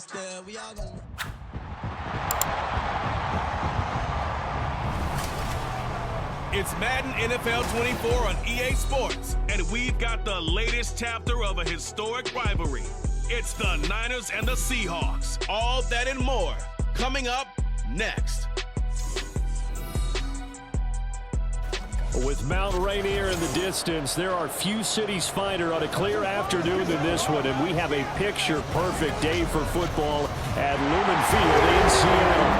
It's Madden NFL 24 on EA Sports, and we've got the latest chapter of a historic rivalry. It's the Niners and the Seahawks. All that and more coming up next. With Mount Rainier in the distance, there are few cities finer on a clear afternoon than this one, and we have a picture-perfect day for football at Lumen Field in Seattle.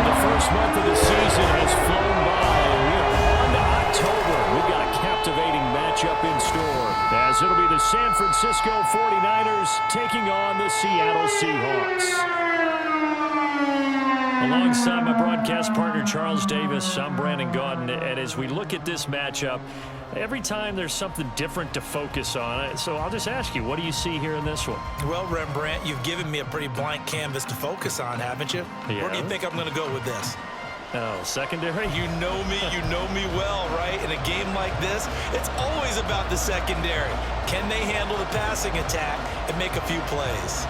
The first month of the season has flown by, and we are on to October. We've got a captivating matchup in store, as it'll be the San Francisco 49ers taking on the Seattle Seahawks. Alongside my broadcast partner, Charles Davis, I'm Brandon Gaudin, and as we look at this matchup, every time there's something different to focus on. So I'll just ask you, what do you see here in this one? Well, Rembrandt, you've given me a pretty blank canvas to focus on, haven't you? Yeah. Where do you think I'm going to go with this? Oh, secondary? You know me well, right? In a game like this, it's always about the secondary. Can they handle the passing attack and make a few plays?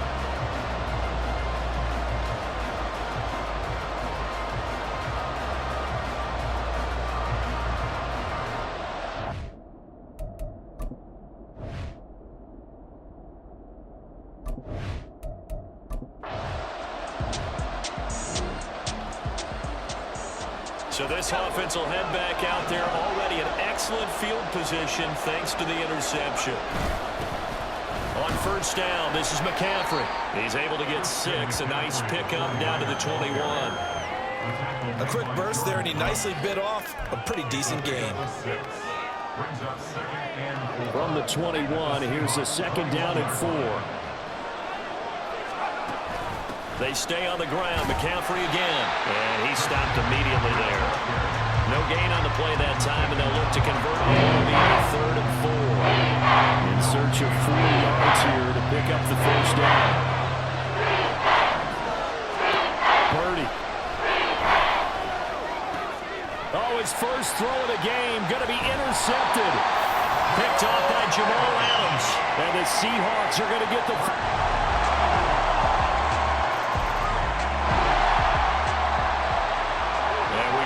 So this offense will head back out there, already in excellent field position thanks to the interception. On first down, this is McCaffrey. He's able to get 6, a nice pickup down to the 21. A quick burst there, and he nicely bit off a pretty decent gain. From the 21, here's a second down and 4. They stay on the ground. McCaffrey again. And he stopped immediately there. No gain on the play that time, and they'll look to convert it. It'll be a 3rd and 4. In search of 4 yards here to pick up the first down. Purdy. Oh, his first throw of the game. Going to be intercepted. Picked off by Jamal Adams. And the Seahawks are going to get the...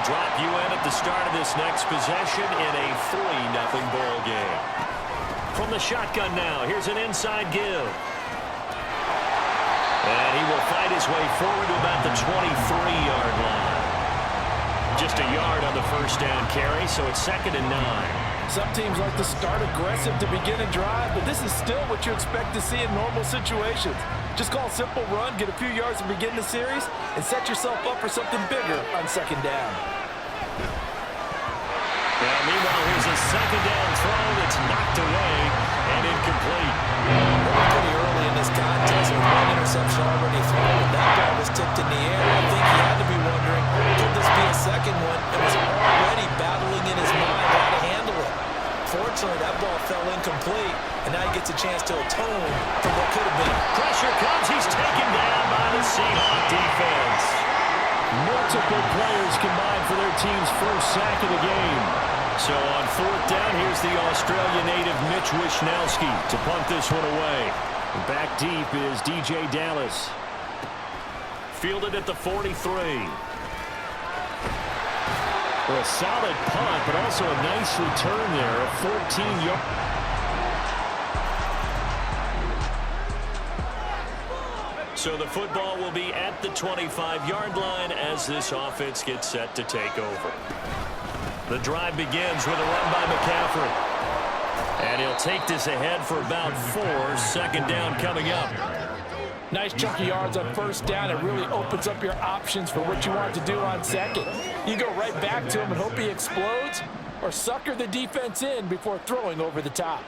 Drop you in at the start of this next possession in a 3-0 ball game. From the shotgun now, here's an inside give. And he will fight his way forward to about the 23-yard line. Just a yard on the first down carry, so it's 2nd and 9. Some teams like to start aggressive to begin a drive, but this is still what you expect to see in normal situations. Just call a simple run, get a few yards to begin the series, and set yourself up for something bigger on 2nd down. And meanwhile, here's a 2nd down throw that's knocked away and incomplete. Pretty early in this contest with 1 interception already thrown. That ball was tipped in the air. I think he had to be wondering, could this be a second one? And was already battling in his mind how to handle it. Fortunately, that ball fell incomplete, and now he gets a chance to atone for what could have been. Pressure comes. He's taken down by the Seahawks defense. Multiple players combined for their team's first sack of the game. So on 4th down, here's the Australia native Mitch Wishnowsky to punt this one away. Back deep is DJ Dallas. Fielded at the 43. Well, a solid punt, but also a nice return there, a 14-yard. So the football will be at the 25-yard line as this offense gets set to take over. The drive begins with a run by McCaffrey. And he'll take this ahead for about 4. 2nd down coming up. Nice chunky yards on first down. It really opens up your options for what you want to do on 2nd. You go right back to him and hope he explodes, or sucker the defense in before throwing over the top.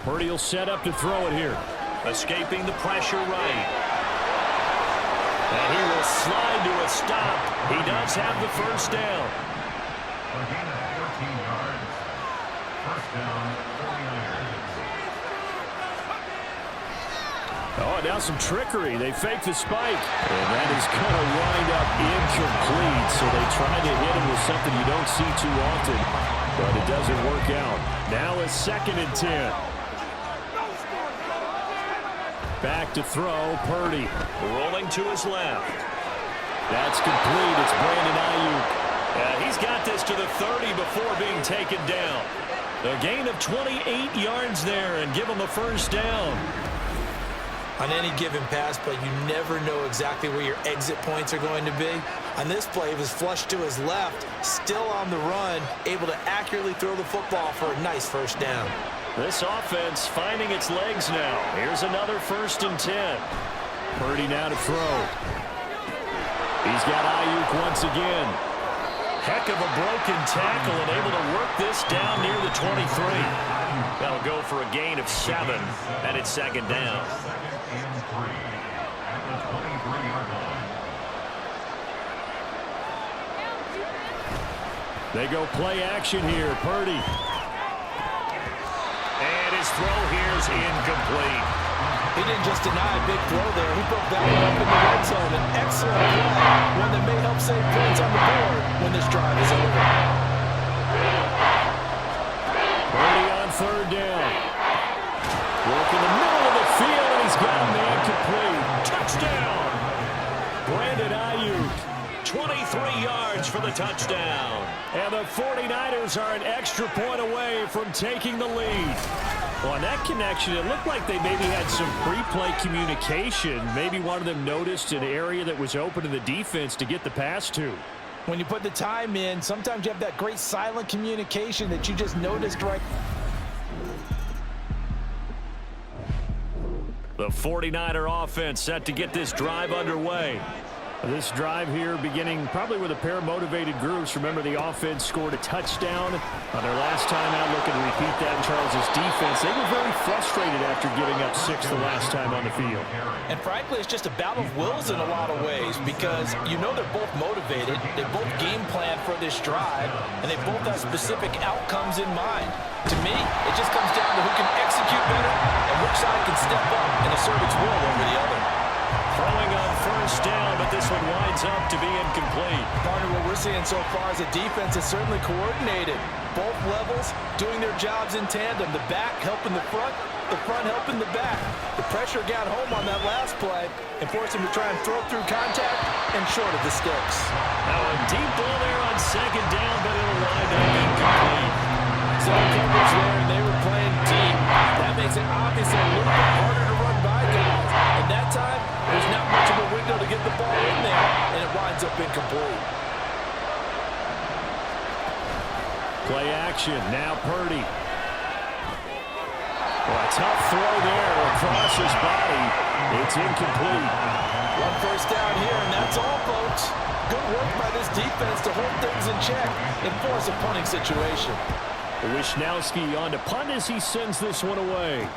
Purdy will set up to throw it here. Escaping the pressure right. And he will slide to a stop. He does have the first down. Oh, now some trickery. They fake the spike. And that is going to wind up incomplete. So they try to hit him with something you don't see too often. But it doesn't work out. Now it's 2nd and 10. Back to throw, Purdy. Rolling to his left. That's complete. It's Brandon Ayuk. Yeah, he's got this to the 30 before being taken down. A gain of 28 yards there and give him a first down. On any given pass play, you never know exactly where your exit points are going to be. On this play, it was flushed to his left, still on the run, able to accurately throw the football for a nice first down. This offense finding its legs now. Here's another 1st and 10. Purdy now to throw. He's got Ayuk once again. Heck of a broken tackle and able to work this down near the 23. That'll go for a gain of 7, and it's 2nd down. They go play action here. Purdy. And his throw here is incomplete. He didn't just deny a big throw there. He broke that one up in the red zone. An excellent play, one that may help save points on the board when this drive is over. Purdy on 3rd down. Work in the middle of the field, and he's got the incomplete. Touchdown! Brandon Ayuk. 23 yards for the touchdown. And the 49ers are an extra point away from taking the lead. Well, on that connection, it looked like they maybe had some pre-play communication. Maybe one of them noticed an area that was open to the defense to get the pass to. When you put the time in, sometimes you have that great silent communication that you just noticed right. The 49er offense set to get this drive underway. This drive here beginning probably with a pair of motivated groups. Remember, the offense scored a touchdown on their last time out. Looking to repeat that in Charles' defense. They were very frustrated after giving up 6 the last time on the field. And frankly, it's just a battle of wills in a lot of ways because you know they're both motivated. They both game plan for this drive, and they both have specific outcomes in mind. To me, it just comes down to who can execute better and which side can step up and assert its will over the other. Throwing on 1st down, but this one winds up to be incomplete. Partner, what we're seeing so far is a defense is certainly coordinated. Both levels doing their jobs in tandem. The back helping the front helping the back. The pressure got home on that last play and forced him to try and throw through contact and short of the sticks. Now a deep ball there on 2nd down, but it'll wind up incomplete. Zone coverage there, and they were playing deep. That makes it obviously a little bit harder to run by guys. And that time, there's not much of a window to get the ball in there, and it winds up incomplete. Play action, now Purdy. Well, a tough throw there across his body. It's incomplete. 1 first down here, and that's all, folks. Good work by this defense to hold things in check and force a punting situation. Wishnowski on to punt as he sends this one away.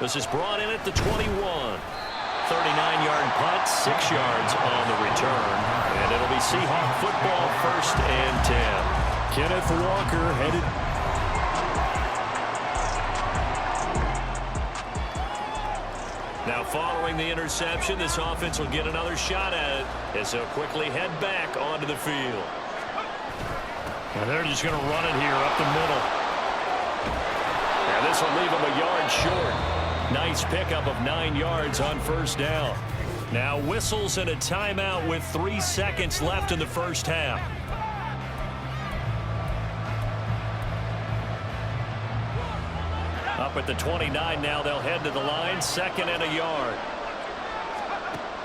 This is brought in at the 21. 39-yard punt, 6 yards on the return. And it'll be Seahawk football, 1st and 10. Kenneth Walker headed. Now following the interception, this offense will get another shot at it as they'll quickly head back onto the field. And they're just going to run it here up the middle. And this will leave them a yard short. Nice pickup of 9 yards on 1st down. Now whistles and a timeout with 3 seconds left in the 1st half. Up at the 29 now, they'll head to the line, 2nd and a yard.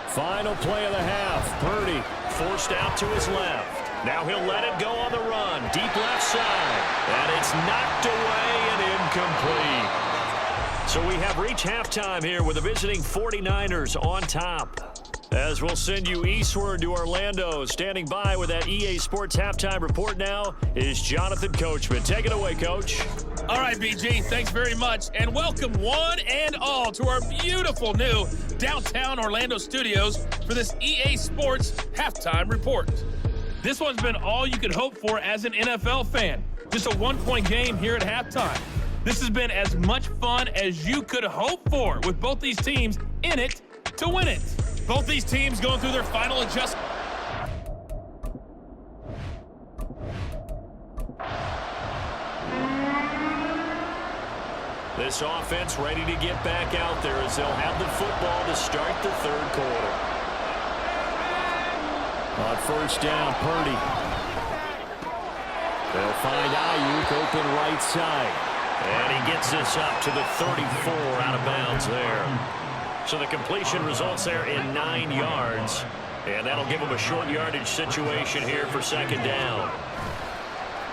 Final play of the half. Purdy forced out to his left. Now he'll let it go on the run. Deep left side. And it's knocked away and incomplete. So we have reached halftime here with the visiting 49ers on top. As we'll send you eastward to Orlando. Standing by with that EA Sports halftime report now is Jonathan Coachman. Take it away, Coach. All right, BG, thanks very much. And welcome one and all to our beautiful new downtown Orlando studios for this EA Sports halftime report. This one's been all you could hope for as an NFL fan. Just a one-point game here at halftime. This has been as much fun as you could hope for with both these teams in it to win it. Both these teams going through their final adjustment. This offense ready to get back out there as they'll have the football to start the third quarter. On first down, Purdy. They'll find Ayuk open right side. And he gets this up to the 34 out of bounds there. So the completion results there in 9 yards. And that'll give him a short yardage situation here for second down.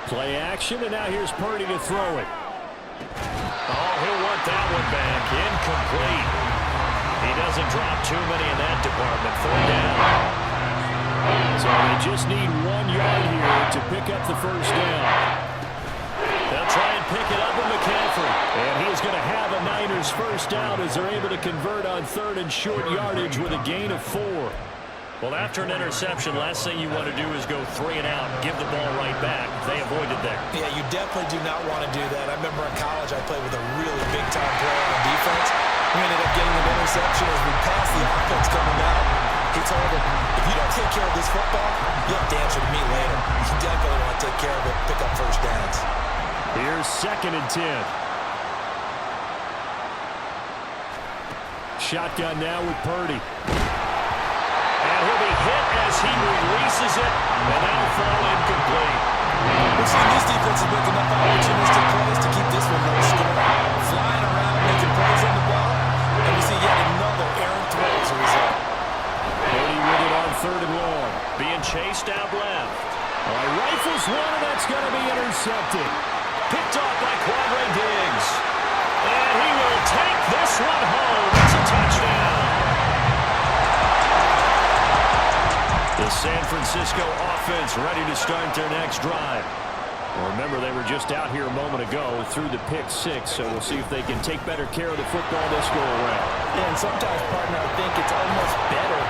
Play action, and now here's Purdy to throw it. Oh, he'll want that one back. Incomplete. He doesn't drop too many in that department. Third down. So they just need 1 yard here to pick up the first down. They'll try and pick it up with McCaffrey. And he is going to have a Niners first down as they're able to convert on third and short yardage with a gain of 4. Well, after an interception, last thing you want to do is go 3 and out, give the ball right back. They avoided that. Yeah, you definitely do not want to do that. I remember in college I played with a really big-time player on defense. We ended up getting an interception as we passed the offense coming out. He told him, if you don't take care of this football, you'll have to answer to me later. You definitely want to take care of it, pick up first downs. Here's 2nd and 10. Shotgun now with Purdy. And he'll be hit as he releases it, and that'll fall incomplete. We've seen this defense make enough opportunistic plays to keep this one low scoring. Flying around, making plays on the ball, and we see yet another errant throw as a result. Purdy with it on 3rd and long. Being chased out left. All right, rifles one, and that's going to be intercepted. Picked off by Quadre Diggs. And he will take this one home. It's a touchdown. The San Francisco offense ready to start their next drive. Well, remember, they were just out here a moment ago through the pick 6, so we'll see if they can take better care of the football this go around. Yeah, and sometimes, partner, I think it's almost better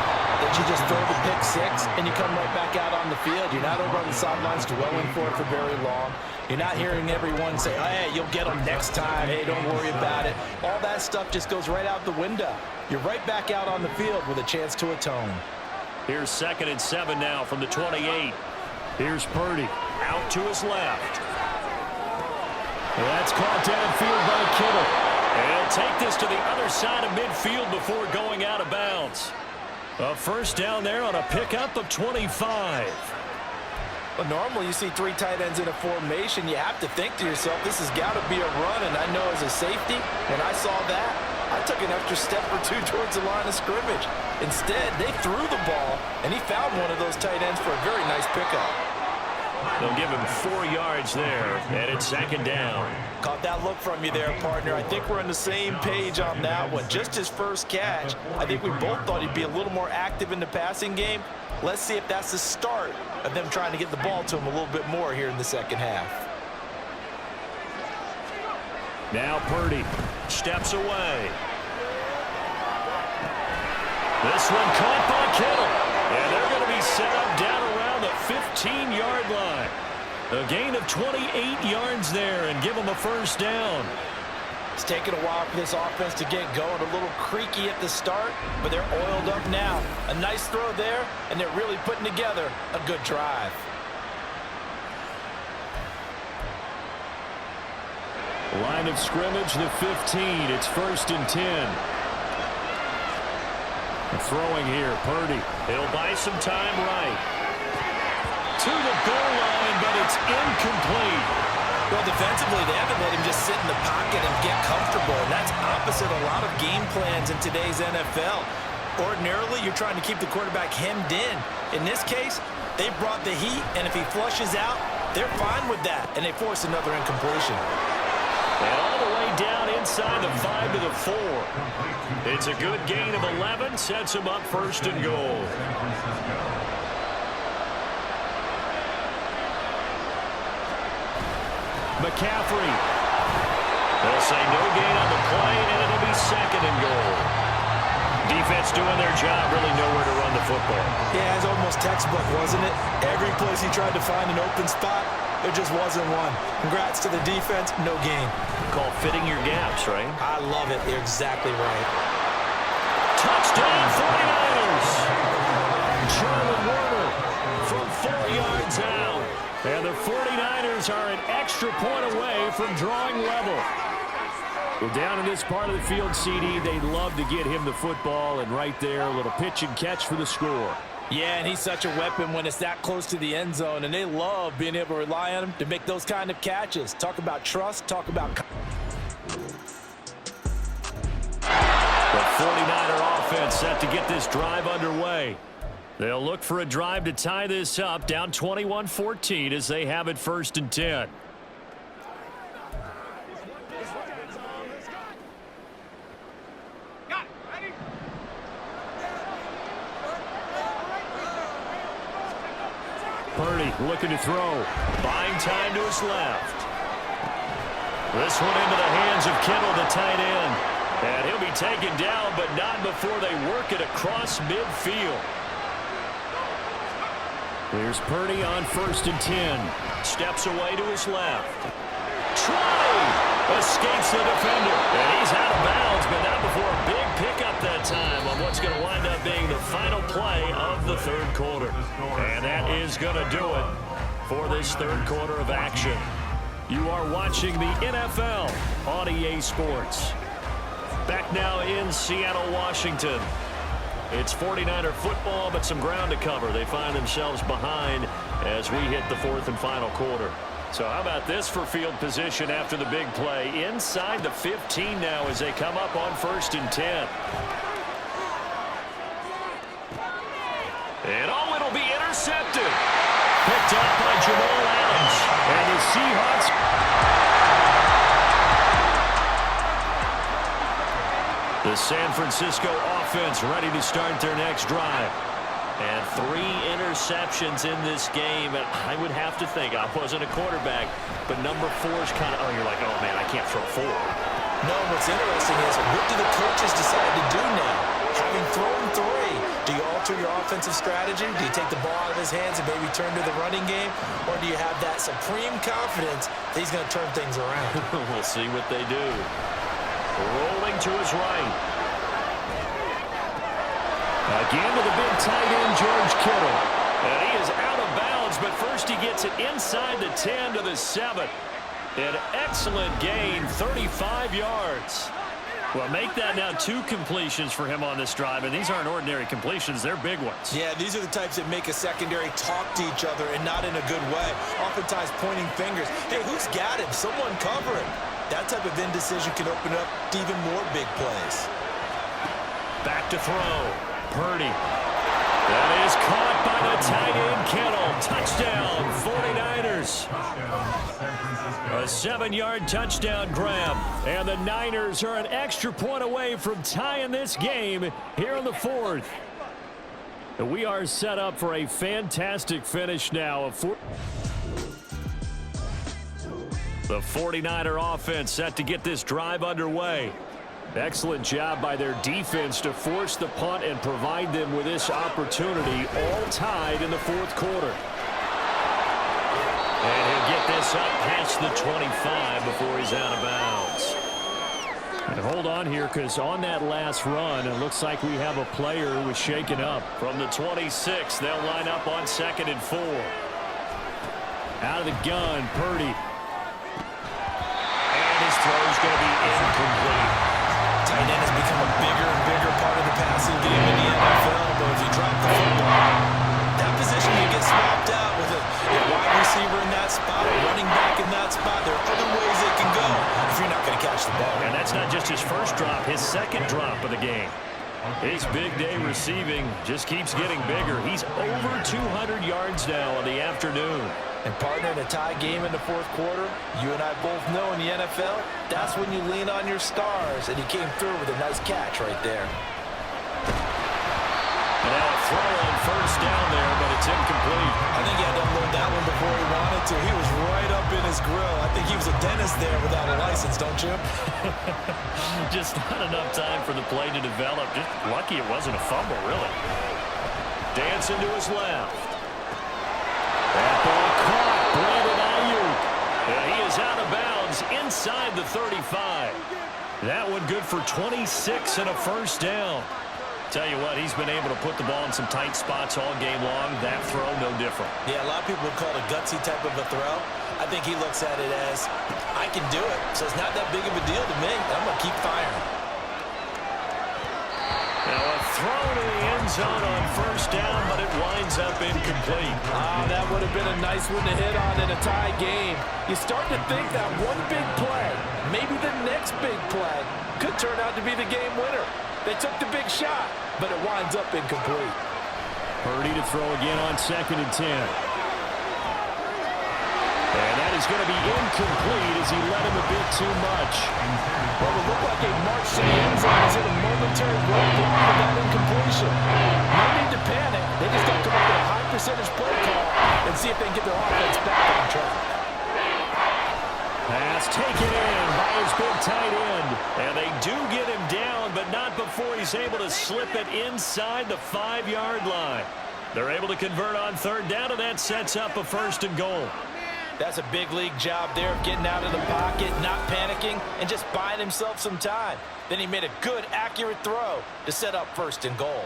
that you just throw the pick 6 and you come right back out on the field. You're not over on the sidelines dwelling for it for very long. You're not hearing everyone say, oh, hey, you'll get them next time. Hey, don't worry about it. All that stuff just goes right out the window. You're right back out on the field with a chance to atone. Here's 2nd and 7 now from the 28. Here's Purdy out to his left. That's caught downfield by Kittle. And he'll take this to the other side of midfield before going out of bounds. A first down there on a pickup of 25. Well, normally you see 3 tight ends in a formation. You have to think to yourself, this has got to be a run. And I know as a safety, when I saw that, I took an extra step or 2 towards the line of scrimmage. Instead, they threw the ball, and he found one of those tight ends for a very nice pickup. They'll give him 4 yards there, and it's 2nd down. Caught that look from you there, partner. I think we're on the same page on that one. Just his first catch. I think we both thought he'd be a little more active in the passing game. Let's see if that's the start of them trying to get the ball to him a little bit more here in the second half. Now Purdy steps away. This one caught by Kittle. And they're going to be set up down around the 15-yard line. A gain of 28 yards there and give them a first down. It's taken a while for this offense to get going. A little creaky at the start, but they're oiled up now. A nice throw there, and they're really putting together a good drive. Line of scrimmage, the 15. It's 1st and 10. Throwing here, Purdy. He'll buy some time right. To the goal line, but it's incomplete. Well, defensively, they haven't let him just sit in the pocket and get comfortable, and that's opposite a lot of game plans in today's NFL. Ordinarily, you're trying to keep the quarterback hemmed in. In this case, they brought the heat, and if he flushes out, they're fine with that, and they force another incompletion. And all the way down inside the 5 to the 4. It's a good gain of 11, sets him up 1st and goal. McCaffrey. They'll say no gain on the play, and it'll be 2nd and goal. Defense doing their job, really nowhere to run the football. Yeah, it's almost textbook, wasn't it? Every place he tried to find an open spot, there just wasn't one. Congrats to the defense, no gain. Called fitting your gaps, right? I love it. You're exactly right. Touchdown, 49ers! Charlie Warner from 4 yards out. And the 49ers are an extra point away from drawing level. Well, down in this part of the field, CD, they'd love to get him the football, and right there, a little pitch and catch for the score. Yeah, and he's such a weapon when it's that close to the end zone, and they love being able to rely on him to make those kind of catches. Talk about trust, talk about... The 49er offense set to get this drive underway. They'll look for a drive to tie this up, down 21-14 as they have it 1st and 10. Purdy looking to throw. Buying time to his left. This one into the hands of Kittle, the tight end. And he'll be taken down, but not before they work it across midfield. Here's Purdy on 1st and 10. Steps away to his left. Try! Escapes the defender. And he's out of bounds, but not before a big pickup that time on what's going to wind up being the final play of the 3rd quarter. And that is going to do it for this 3rd quarter of action. You are watching the NFL on EA Sports. Back now in Seattle, Washington. It's 49er football, but some ground to cover. They find themselves behind as we hit the 4th and final quarter. So how about this for field position after the big play? Inside the 15 now as they come up on 1st and 10. And oh, it'll be intercepted. Picked up by Jamal Adams. And the Seahawks... The San Francisco offense ready to start their next drive. And 3 interceptions in this game. And I would have to think, I wasn't a quarterback, but number 4 is kind of, oh, you're like, oh, man, I can't throw 4. No, what's interesting is, what do the coaches decide to do now? Having thrown 3, do you alter your offensive strategy? Do you take the ball out of his hands and maybe turn to the running game? Or do you have that supreme confidence that he's going to turn things around? We'll see what they do. Rolling to his right. Again to the big tight end, George Kittle. And he is out of bounds, but first he gets it inside the 10 to the 7. An excellent gain, 35 yards. Well, make that now 2 completions for him on this drive, and these aren't ordinary completions. They're big ones. Yeah, these are the types that make a secondary talk to each other and not in a good way. Oftentimes pointing fingers. Hey, who's got him? Someone cover him. That type of indecision can open up to even more big plays. Back to throw. Purdy. That is caught by the tight end, Kittle. Touchdown, 49ers. A 7-yard touchdown grab. And the Niners are an extra point away from tying this game here in the 4th. And we are set up for a fantastic finish now. The 49er offense set to get this drive underway. Excellent job by their defense to force the punt and provide them with this opportunity, all tied in the 4th quarter. And he'll get this up past the 25 before he's out of bounds. And hold on here, because on that last run, it looks like we have a player who was shaken up. From the 26, they'll line up on 2nd and 4. Out of the gun, Purdy. His throw is going to be incomplete. Tight end has become a bigger and bigger part of the passing game in the NFL, but if you drop the football, that position you get swapped out with a wide receiver in that spot, a running back in that spot. There are other ways they can go if you're not going to catch the ball. And that's not just his first drop, his 2nd drop of the game. His big day receiving just keeps getting bigger. He's over 200 yards now on the afternoon. And partner, in a tie game in the 4th quarter, you and I both know in the NFL, that's when you lean on your stars, and he came through with a nice catch right there. And now a throw on 1st down there, but it's incomplete. I think he had to unload that one before he wanted to. He was right up in his grill. I think he was a dentist there without a license, don't you? Just not enough time for the play to develop. Just lucky it wasn't a fumble, really. Dancing to his left. That ball caught. Brandon Ayuk. And he is out of bounds inside the 35. That one good for 26 and a 1st down. Tell you what, he's been able to put the ball in some tight spots all game long. That throw, no different. Yeah, a lot of people would call it a gutsy type of a throw. I think he looks at it as, I can do it, so it's not that big of a deal to me. I'm going to keep firing. Now a throw to the end zone on first down, but it winds up incomplete. That would have been a nice one to hit on in a tie game. You start to think that one big play, maybe the next big play, could turn out to be the game winner. They took the big shot, but it winds up incomplete. Purdy to throw again on 2nd and 10. And that is going to be incomplete as he led him a bit too much. Well, it looked like a march to the end zone is in a momentary roadblock with that incompletion. No need to panic. They just got to come up with a high percentage play call and see if they can get their offense back on track. Pass taken in by his big tight end. And they do get him down, but not before he's able to slip it inside the 5-yard line. They're able to convert on 3rd down, and that sets up a 1st and goal. That's a big league job there of getting out of the pocket, not panicking, and just buying himself some time. Then he made a good, accurate throw to set up 1st and goal.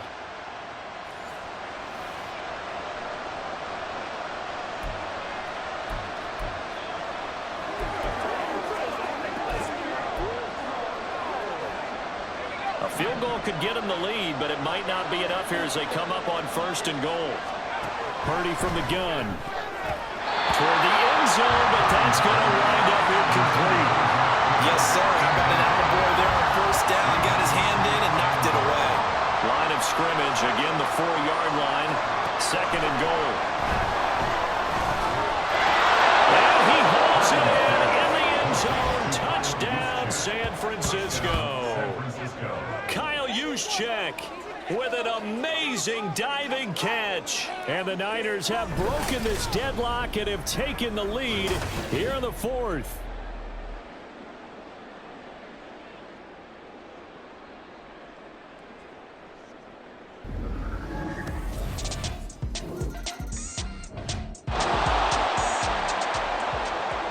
A field goal could get him the lead, but it might not be enough here as they come up on 1st and goal. Purdy from the gun. Toward the end zone, but that's going to wind up incomplete. Yes, sir. How about an attaboy there on 1st down? Got his hand in and knocked it away. Line of scrimmage, again the 4-yard line. 2nd and goal. And he hauls it in the end zone. Touchdown, San Francisco. Kyle Juszczyk with an amazing diving catch. And the Niners have broken this deadlock and have taken the lead here in the 4th.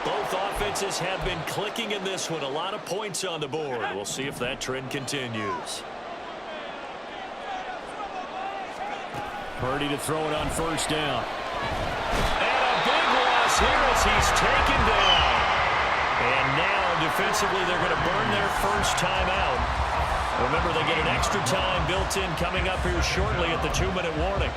Both offenses have been clicking in this one. A lot of points on the board. We'll see if that trend continues. Purdy to throw it on 1st down. And a big loss here as he's taken down. And now defensively they're going to burn their first timeout. Remember, they get an extra time built in coming up here shortly at the 2-minute warning.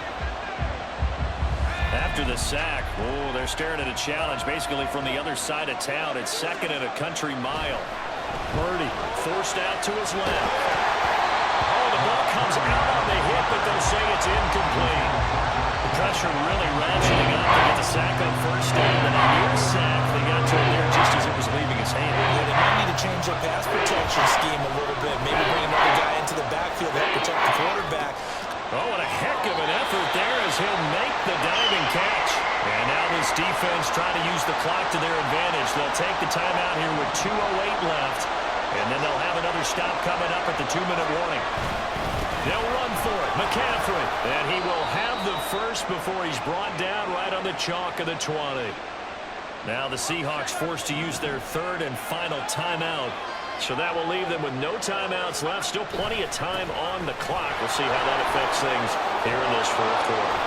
After the sack, they're staring at a challenge basically from the other side of town. It's 2nd and a country mile. Purdy forced out to his left. The ball comes out on the hit, but they'll say it's incomplete. The pressure really ratcheting up to get the sack on 1st down. And a near sack, they got to it there just as it was leaving his hand. Yeah, they might need to change their pass protection scheme a little bit. Maybe bring another guy into the backfield to help protect the quarterback. Oh, and a heck of an effort there as he'll make the diving catch. And now this defense trying to use the clock to their advantage. They'll take the timeout here with 2:08 left. And then they'll have another stop coming up at the 2-minute warning. They'll run for it. McCaffrey. And he will have the first before he's brought down right on the chalk of the 20. Now the Seahawks forced to use their 3rd and final timeout. So that will leave them with no timeouts left. Still plenty of time on the clock. We'll see how that affects things here in this 4th quarter.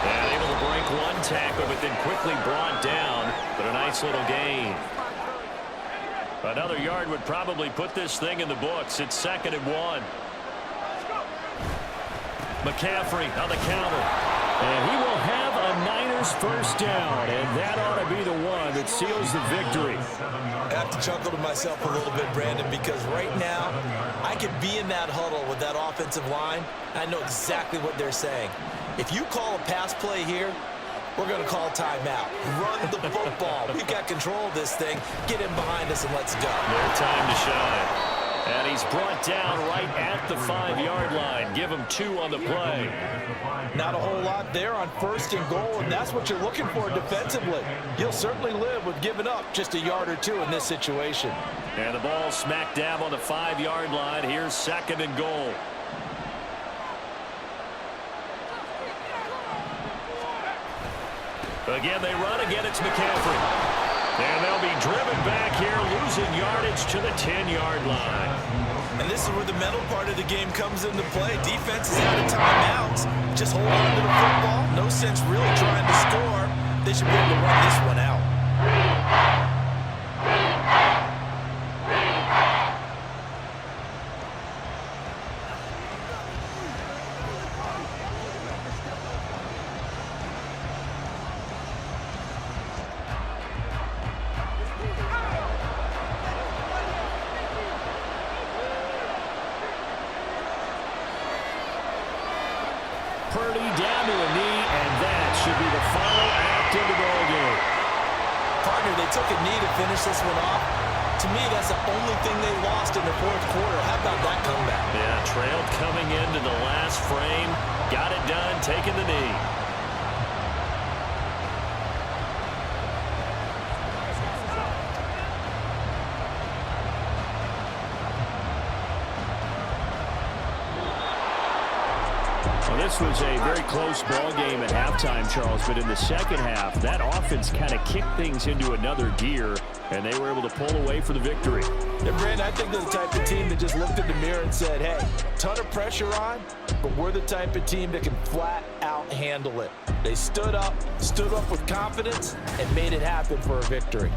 And able to break one tackle, but then quickly brought down. But a nice little gain. Another yard would probably put this thing in the books. It's 2nd and 1. McCaffrey on the counter. And he will have a Niners first down. And that ought to be the one that seals the victory. I have to chuckle to myself a little bit, Brandon, because right now I could be in that huddle with that offensive line. I know exactly what they're saying. If you call a pass play here, we're going to call timeout. Run the football. We've got control of this thing. Get him behind us and let's go. No time to shine. And he's brought down right at the 5-yard line. Give him 2 on the play. Not a whole lot there on 1st and goal, and that's what you're looking for defensively. You'll certainly live with giving up just a yard or 2 in this situation. And the ball smack dab on the 5-yard line. Here's 2nd and goal. Again, they run. Again, it's McCaffrey. And they'll be driven back here, losing yardage to the 10-yard line. And this is where the mental part of the game comes into play. Defense is out of timeouts. Just hold on to the football. No sense really trying to score. They should be able to run this one out. Purdy down to a knee, and that should be the final act of the ball game. Partner, they took a knee to finish this one off. To me, that's the only thing they lost in the fourth quarter. How about that comeback? Yeah, trailed coming into the last frame. Got it done, taking the knee. Well, this was a very close ball game at halftime, Charles, but in the second half, that offense kind of kicked things into another gear, and they were able to pull away for the victory. Yeah, Brandon, I think they're the type of team that just looked in the mirror and said, hey, ton of pressure on, but we're the type of team that can flat out handle it. They stood up with confidence, and made it happen for a victory.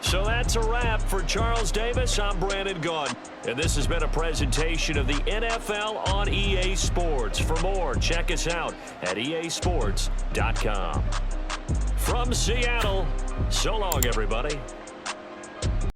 So that's a wrap for Charles Davis. I'm Brandon Gaudin, and this has been a presentation of the NFL on EA Sports. For more, check us out at easports.com. From Seattle, so long, everybody.